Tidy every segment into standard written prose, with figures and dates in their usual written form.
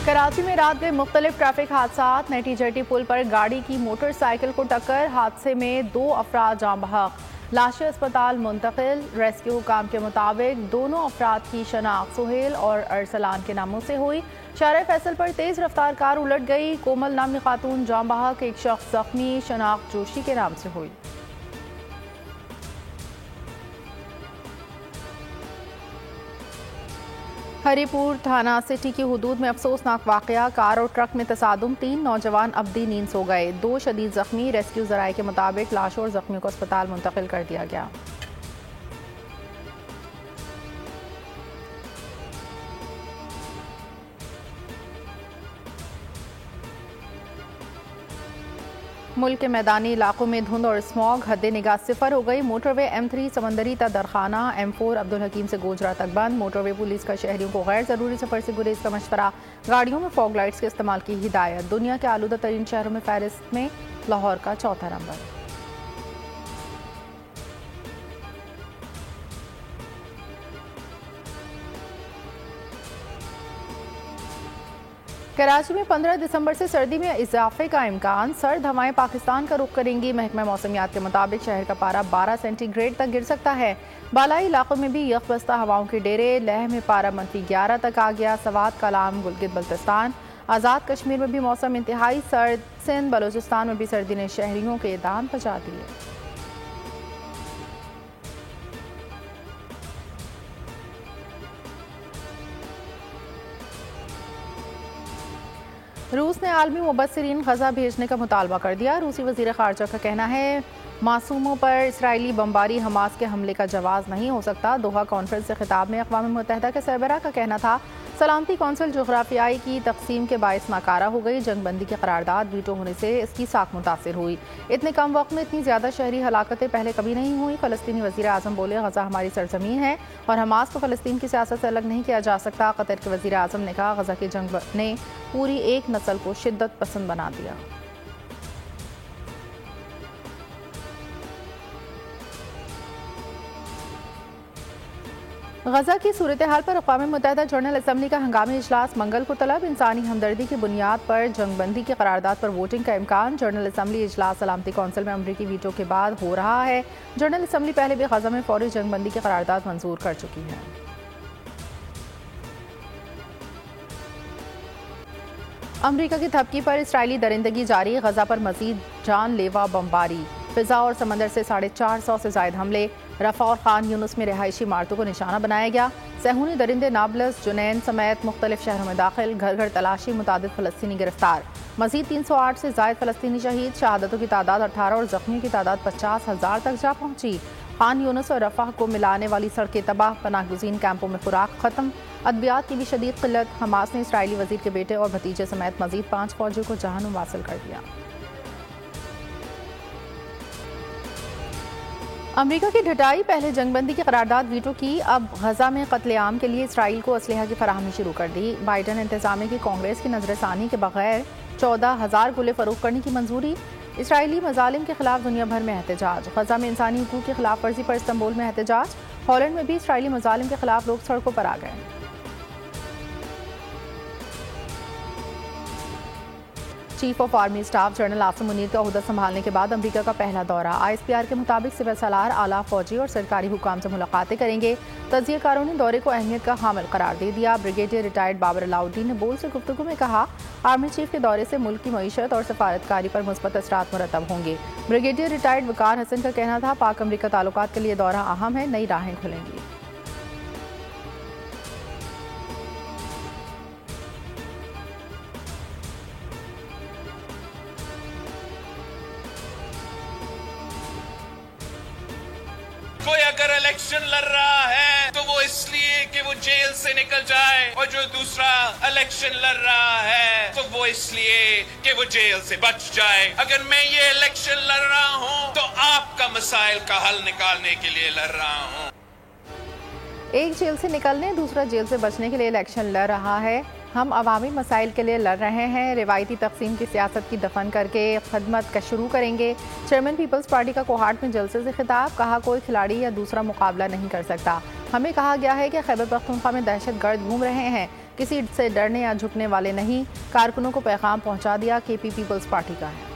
कराची में रात गए मुख्तलिफ ट्रैफिक हादसात। नटी जेटी पुल पर गाड़ी की मोटरसाइकिल को टक्कर, हादसे में 2 अफराद जाँ बहक, लाशें अस्पताल मुंतकिल। रेस्क्यू हुकाम के मुताबिक दोनों अफराद की शनाख्त सुहेल और अरसलान के नामों से हुई। शाहराह फैसल पर तेज रफ्तार कार उलट गई, कोमल नामी खातून जाँ बहक, एक शख्स जख्मी, शनाख्त जोशी के नाम से हुई। हरीपुर थाना सिटी की हुदूद में अफसोसनाक वाकया, कार और ट्रक में तसादुम, 3 नौजवान अब्दी नींद सो गए, 2 शदीद जख्मी। रेस्क्यू जराये के मुताबिक लाशों और जख्मियों को अस्पताल मुंतकिल कर दिया गया। मुल्क के मैदानी इलाकों में धुंध और स्मॉग, हद निगाह सिफर हो गई। मोटरवे M3 समंदरी ता दरखाना, M4 अब्दुल हकीम से गोजरा तक बंद। मोटरवे पुलिस का शहरियों को गैर जरूरी सफर से गुरेज का मशवरा, गाड़ियों में फॉग लाइट्स के इस्तेमाल की हिदायत। दुनिया के आलूदा तरीन शहरों में फहरिस्त में लाहौर का चौथा नंबर। कराची में 15 दिसंबर से सर्दी में इजाफे का इम्कान, सर्द हवाएं पाकिस्तान का रुख करेंगी। महकमा मौसमियात के मुताबिक शहर का पारा 12 सेंटीग्रेड तक गिर सकता है। बालाई इलाकों में भी यकबस्ता हवाओं के डेरे, लह में पारा -11 तक आ गया। सवात, कलाम, गिलगित बल्तिस्तान, आज़ाद कश्मीर में भी मौसम इंतहाई सर्द। सिंध, बलोचिस्तान में भी सर्दी ने शहरियों के दाम पहुंचा दिए। रूस ने आलमी मुबस्सिरीन गजा भेजने का मुतालबा कर दिया। रूसी वज़ीर ख़ारजा का कहना है मासूमों पर इसराइली बमबारी हमास के हमले का जवाब नहीं हो सकता। दोहा कॉन्फ्रेंस से खिताब में अक़वाम मुत्तहिदा के सरबराह का कहना था सलामती कौंसिल जोग्राफियाई की तकसीम के बायस नाकारा हो गई। जंगबंदी की करारदाद वीटो होने से इसकी साख मुतासिर हुई। इतने कम वक्त में इतनी ज़्यादा शहरी हलाकतें पहले कभी नहीं हुई। फ़लस्तीनी वज़ीर आज़म बोले गजा हमारी सरजमीन है और हमास को फ़लस्तीन की सियासत से अलग नहीं किया जा सकता। कतर के वज़ीर आज़म ने कहा गजा की जंग ने पूरी एक नस्ल को शिद्दत पसंद बना दिया। गजा की सूरत हाल पर अक़वाम मुत्तहिदा जनरल असम्बली का हंगामी इजलास मंगल को तलब। इंसानी हमदर्दी की बुनियाद पर जंगबंदी की करारदाद पर वोटिंग का इम्कान। जनरल असम्बली इजलास सलामती कौंसिल में अमरीकी वीटो के बाद हो रहा है। जनरल असम्बली पहले भी गजा में फौरी जंगबंदी की करारदाद मंजूर कर चुकी है। अमरीका की धमकी पर इसराइली दरिंदगी जारी, गजा पर मजीद जानलेवा बमबारी। फिजा और समंदर से 450 से जायद हमले। रफा और खान यूनुस में रिहायशी इमारतों को निशाना बनाया गया। सहूनी दरिंदे नाबलस, जुनैन समेत मुख्तलिफ शहरों में दाखिल। घर घर तलाशी, मुतादिद फ़लस्तीनी गिरफ्तार। मजीद 308 से जायद फ़लस्तीनी शहीद। शहादतों की तादाद 18 और जख्मियों की तादाद 50,000 तक जा पहुंची। खान यूनुस और रफा को मिलाने वाली सड़कें तबाह। पनाहगुज़ीन कैंपों में खुराक खत्म। अद्वियात की भी शदीद किल्लत। हमास ने इसराइली वज़ीर के बेटे और भतीजे समेत मजीद 5 फौजियों को जहन्नुम हासिल कर दिया। अमरीका की ढटाई, पहले जंगबंदी की करारदाद वीटो की, अब गजा में कत्लेआम के लिए इसराइल को असलहा की फराहमी शुरू कर दी। बाइडन इंतजामिया की कांग्रेस की नजरसानी के बगैर 14,000 गोले फरोख्त करने की मंजूरी। इसराइली मजालिम के खिलाफ दुनिया भर में एहतजाज। गजा में इंसानी हुकूक की खिलाफ वर्जी पर इस्तांबुल में एहतजाज। हॉलैंड में भी इसराइली मजालिम के खिलाफ लोग सड़कों पर आ गए। Chief of army staff general Asim Munir का ओहदा संभालने के बाद अमरीका का पहला दौरा। ISPR के मुताबिक सिविल सलार, आला फौजी और सरकारी हुकाम से मुलाकातें करेंगे। तजियाकारों ने दौरे को अहमियत का हामिल करार दे दिया। ब्रिगेडियर रिटायर्ड बाबर अलाउद्दीन ने बोल से गुफ्तगू में कहा आर्मी चीफ के दौरे से मुल्क की मईशत और सफारतकारी पर मुस्बत असरात मुरतब होंगे। ब्रिगेडियर रिटायर्ड वकार हसन का कहना था पाक अमरीका ताल्लुकात के लिए दौरा अहम है, नई राहें खुलेंगी। कोई अगर इलेक्शन लड़ रहा है तो वो इसलिए कि वो जेल से निकल जाए, और जो दूसरा इलेक्शन लड़ रहा है तो वो इसलिए कि वो जेल से बच जाए। अगर मैं ये इलेक्शन लड़ रहा हूं तो आपका मसाइल का हल निकालने के लिए लड़ रहा हूं। एक जेल से निकलने, दूसरा जेल से बचने के लिए इलेक्शन लड़ रहा है। हम अवामी मसाइल के लिए लड़ रहे हैं। रिवायती तकसीम की सियासत की दफन करके खदमत का शुरू करेंगे। चेयरमैन पीपल्स पार्टी का कोहाट में जलसे से खिताब। कहा कोई खिलाड़ी या दूसरा मुकाबला नहीं कर सकता। हमें कहा गया है कि खैबर पख्तूनख्वा में दहशत गर्द घूम रहे हैं। किसी से डरने या झुकने वाले नहीं, कारकुनों को पैगाम पहुंचा दिया, केपी पीपल्स पार्टी का है।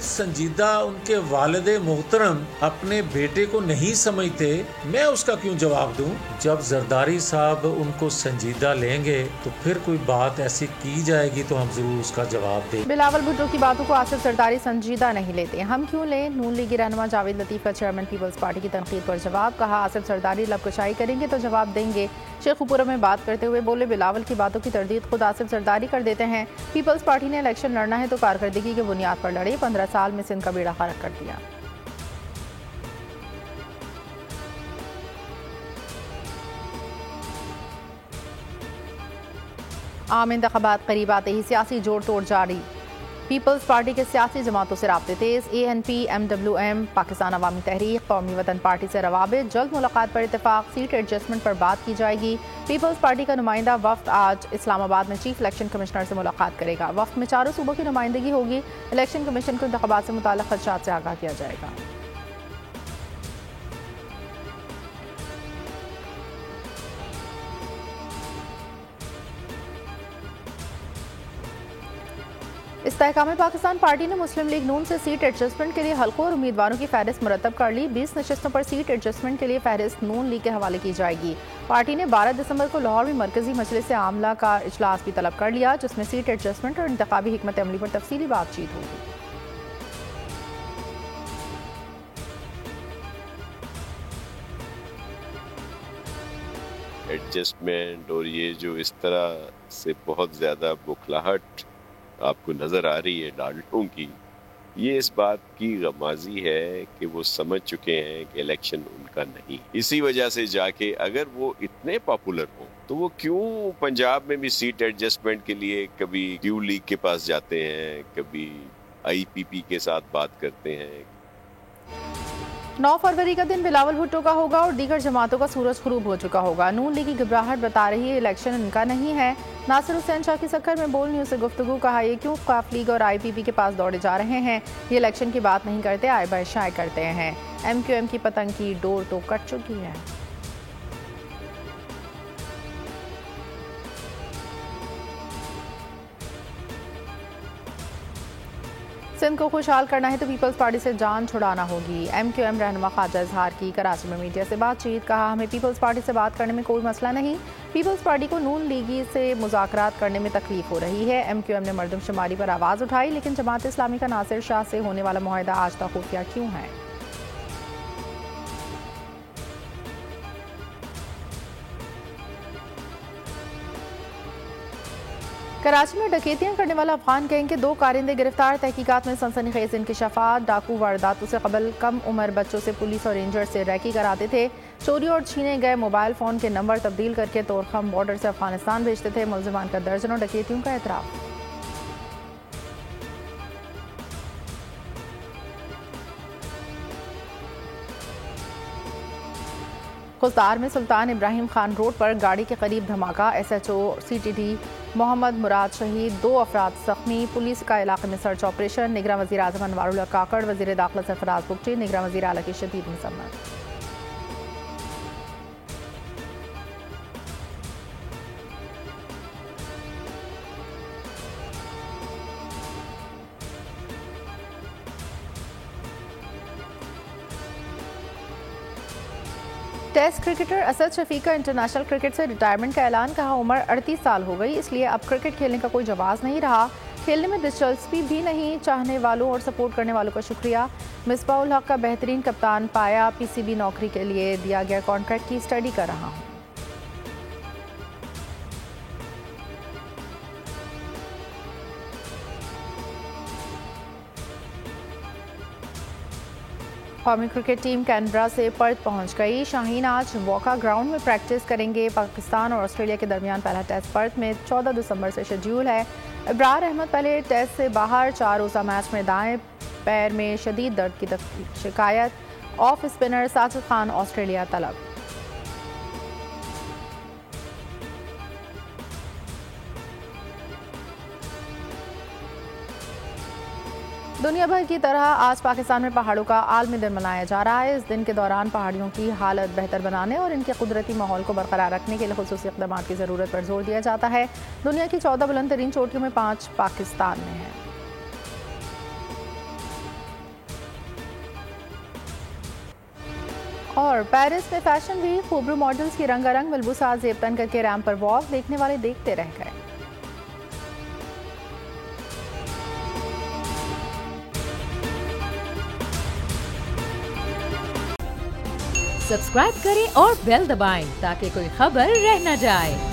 संजीदा उनके वालिदे मोहतरम अपने बेटे को नहीं समझते, मैं उसका क्यों जवाब दूं? जब जरदारी साहब उनको संजीदा लेंगे तो फिर कोई बात ऐसी की जाएगी तो हम जरूर उसका जवाब दें। बिलावल भुट्टो की बातों को आसिफ जरदारी संजीदा नहीं लेते, हम क्यों लें? नून लीगी रहनुमा जावेद लतीफ का चेयरमैन पीपल्स पार्टी की तनकीद पर जवाब, कहा आसिफ जरदारी लबकुशाई करेंगे तो जवाब देंगे। शेखुपुरा में बात करते हुए बोले बिलावल की बातों की तरदीद खुद आसिफ जरदारी कर देते हैं। पीपल्स पार्टी ने इलेक्शन लड़ना है तो कारकर्दगी की बुनियाद पर लड़े, 15 साल में सिंध का बेड़ा गर्क कर दिया। आम इंतखाबात करीब आते ही सियासी जोड़ तोड़ जारी, पीपल्स पार्टी के सियासी जमातों से राब्ते तेज, ANP, MWM, पाकिस्तान अवामी तहरीक, कौमी वतन पार्टी से रवाबित, जल्द मुलाकात पर इत्तेफाक, सीट एडजस्टमेंट पर बात की जाएगी। पीपल्स पार्टी का नुमाइंदा वफ्द आज इस्लामाबाद में चीफ इलेक्शन कमिश्नर से मुलाकात करेगा। वफ्द में 4 सूबों की नुमाइंदगी होगी। इलेक्शन कमीशन को इंतखाबात से मुताल्लिक़ खदशात से आगाह किया जाएगा। इस्तेहकाम पाकिस्तान पार्टी ने मुस्लिम लीग नून से सीट एडजस्टमेंट के लिए हल्कों और उम्मीदवारों की फहरिस्त मुरतब कर ली। 20 नशिस्तों पर सीट एडजस्टमेंट के लिए फहरिस्त नून लीग के हवाले की जाएगी। पार्टी ने 12 दिसंबर को लाहौर में मरकजी मजलिस आमला का इजलास भी तलब कर लिया, जिसमें सीट एडजस्टमेंट और इंतखाबी हिकमत अमली पर तफसीली बातचीत होगी। एडजस्टमेंट और ये जो इस तरह से बहुत ज़्यादा बुखलाहट आपको नज़र आ रही है डाल्टों की, ये इस बात की गमाजी है कि वो समझ चुके हैं कि इलेक्शन उनका नहीं। इसी वजह से जाके अगर वो इतने पॉपुलर हो तो वो क्यों पंजाब में भी सीट एडजस्टमेंट के लिए कभी क्यू लीग के पास जाते हैं, कभी IPP के साथ बात करते हैं। 9 फरवरी का दिन बिलावल भुट्टो का होगा और दीगर जमातों का सूरज ग़ुरूब हो चुका होगा। नून लीग की घबराहट बता रही है इलेक्शन इनका नहीं है। नासिर हुसैन शाह की सक्कर में बोल न्यूज़ से गुफ्तगू, कहा ये क्यों काफ लीग और IPP के पास दौड़े जा रहे हैं, ये इलेक्शन की बात नहीं करते, आए बाय शाय करते हैं। MQM की पतंग की डोर तो कट चुकी है। सिंध को खुशहाल करना है तो पीपल्स पार्टी से जान छुड़ाना होगी। MQM रहनुमा ख्वाजा इजहार की कराची में मीडिया से बातचीत, कहा हमें पीपल्स पार्टी से बात करने में कोई मसला नहीं, पीपल्स पार्टी को नून लीगी से मुज़ाकरात करने में तकलीफ हो रही है। MQM ने मरदमशुमारी पर आवाज़ उठाई, लेकिन जमात इस्लामी का नासिर शाह से होने वाला मुआहदा आज तक खुफिया क्यों है? कराची में डकैतियां करने वाला अफगान गैंग के 2 कारिंदे गिरफ्तार, तहकीकात में सनसनीखेज इंकशाफात। डाकू वारदातों से कबल कम उम्र बच्चों से पुलिस और रेंजर से रैकी कराते थे, चोरी और छीने गए मोबाइल फ़ोन के नंबर तब्दील करके तोरखम बॉर्डर से अफगानिस्तान भेजते थे। मुलजिमान का दर्जनों डकैतियों का एतराफ़। खुसदार में सुल्तान इब्राहिम खान रोड पर गाड़ी के करीब धमाका, SHO CTD मोहम्मद मुराद शहीद, 2 अफराद जख्मी। पुलिस का इलाके में सर्च ऑपरेशन। निगरान वज़ीर आज़म अनवारुल्लाह काकड़, वज़ीर दाखिला सरफराज बुगटी, निगरान वज़ीर आला की शदीद मसम्मत। टेस्ट क्रिकेटर असद शफीक का इंटरनेशनल क्रिकेट से रिटायरमेंट का ऐलान, कहा उम्र 38 साल हो गई, इसलिए अब क्रिकेट खेलने का कोई जवाब नहीं रहा, खेलने में दिलचस्पी भी नहीं। चाहने वालों और सपोर्ट करने वालों का शुक्रिया। मिसबाउल हक का बेहतरीन कप्तान पाया, PCB नौकरी के लिए दिया गया कॉन्ट्रैक्ट की स्टडी कर रहा हूँ। कौमी क्रिकेट टीम कैनबरा से पर्थ पहुंच गई। शाहीन आज वॉका ग्राउंड में प्रैक्टिस करेंगे। पाकिस्तान और ऑस्ट्रेलिया के दरमियान पहला टेस्ट पर्थ में 14 दिसंबर से शेड्यूल है। इब्रार अहमद पहले टेस्ट से बाहर। 4 रोज़ा मैच में दाएं पैर में शदीद दर्द की शिकायत। Off spinner Sajid Khan Australia तलब। दुनिया भर की तरह आज पाकिस्तान में पहाड़ों का आलमी दिन मनाया जा रहा है। इस दिन के दौरान पहाड़ियों की हालत बेहतर बनाने और इनके कुदरती माहौल को बरकरार रखने के लिए खुसूसी इक़दाम की ज़रूरत पर जोर दिया जाता है। दुनिया की 14 बुलंद तरीन चोटियों में 5 पाकिस्तान में हैं। और पेरिस में फैशन वीक, खूबरू मॉडल्स की रंगारंग मलबूसात ज़ेब तन करके रैंप पर वॉक, देखने वाले देखते रह गए। सब्सक्राइब करें और बेल दबाएं ताकि कोई खबर रह न जाए।